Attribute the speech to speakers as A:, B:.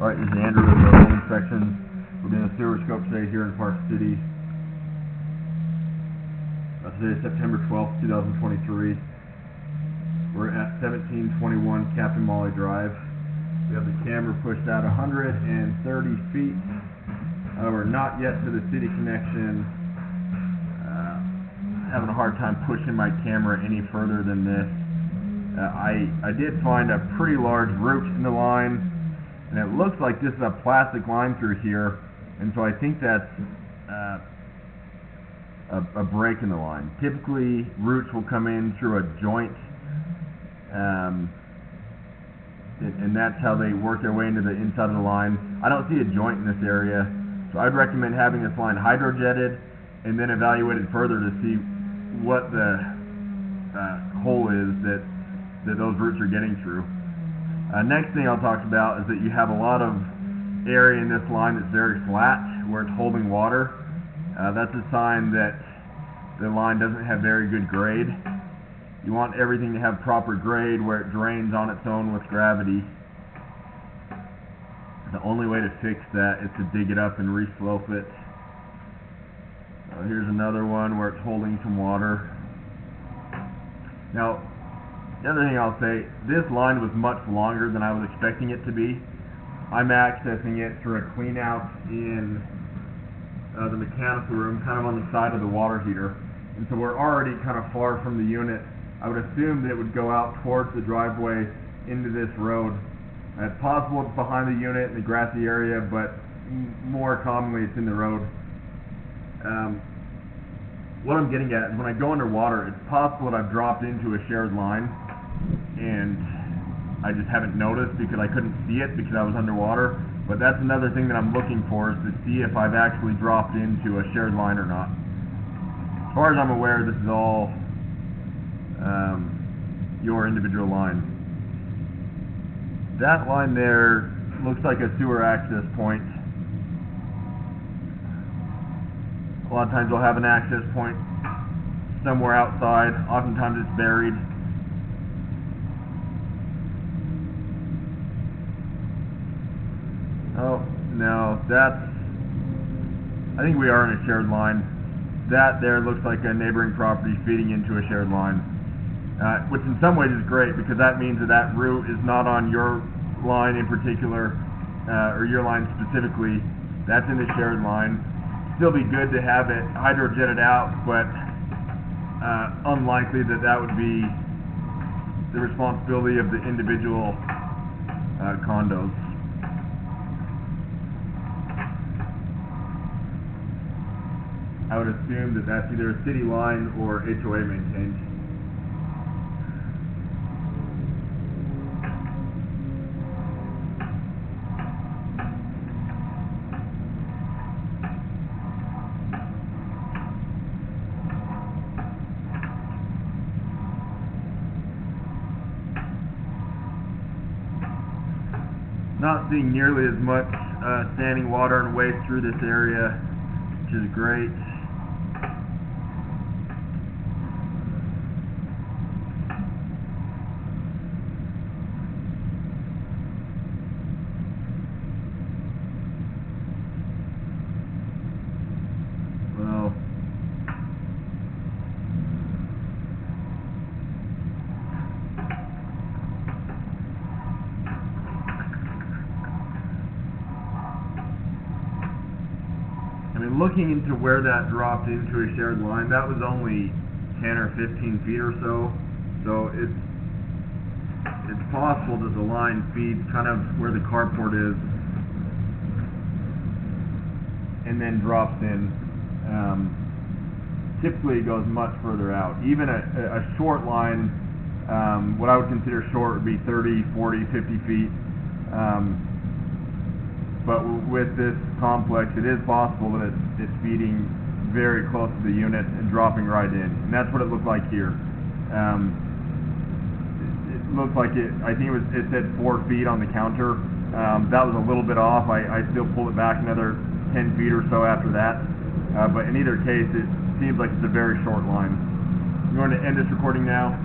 A: Alright, this is Andrew with the home inspection. We're doing a sewer scope today here in Park City. Today is September 12th, 2023. We're at 1721 Captain Molly Drive. We have the camera pushed out 130 feet. We're not yet to the city connection. Having a hard time pushing my camera any further than this. I did find a pretty large root in the line, and it looks like this is a plastic line through here, and so I think that's a break in the line. Typically, roots will come in through a joint, and that's how they work their way into the inside of the line. I don't see a joint in this area, so I'd recommend having this line hydrojetted and then evaluated further to see what the hole is that those roots are getting through. Next thing I'll talk about is that you have a lot of area in this line that's very flat, where it's holding water. That's a sign that the line doesn't have very good grade. You want everything to have proper grade where it drains on its own with gravity. The only way to fix that is to dig it up and re-slope it. Here's another one where it's holding some water. Now, the other thing I'll say, this line was much longer than I was expecting it to be. I'm accessing it through a clean out in the mechanical room, kind of on the side of the water heater. And so we're already kind of far from the unit. I would assume that it would go out towards the driveway into this road. It's possible it's behind the unit in the grassy area, but more commonly it's in the road. What I'm getting at is when I go underwater, it's possible that I've dropped into a shared line, and I just haven't noticed because I couldn't see it because I was underwater. But that's another thing that I'm looking for, is to see if I've actually dropped into a shared line or not. As far as I'm aware, this is all your individual line. That line there looks like a sewer access point. A lot of times they'll have an access point somewhere outside. Oftentimes it's buried. Oh, no, I think we are in a shared line. That there looks like a neighboring property feeding into a shared line, which in some ways is great, because that means that that root is not on your line in particular, or your line specifically. That's in the shared line. Still be good to have it hydrojetted out, but unlikely that that would be the responsibility of the individual condos. I would assume that that's either a city line or HOA maintained. Not seeing nearly as much standing water and waste through this area, which is great. Well, I mean, looking into where that dropped into a shared line, that was only 10 or 15 feet or so. So it's possible that the line feeds kind of where the carport is and then drops in. Typically it goes much further out. Even a short line, what I would consider short would be 30, 40, 50 feet. But with this complex, it is possible that it's feeding very close to the unit and dropping right in. And that's what it looked like here. It looked like I think it said 4 feet on the counter. That was a little bit off. I still pulled it back another 10 feet or so after that. But in either case, it seems like it's a very short line. I'm going to end this recording now.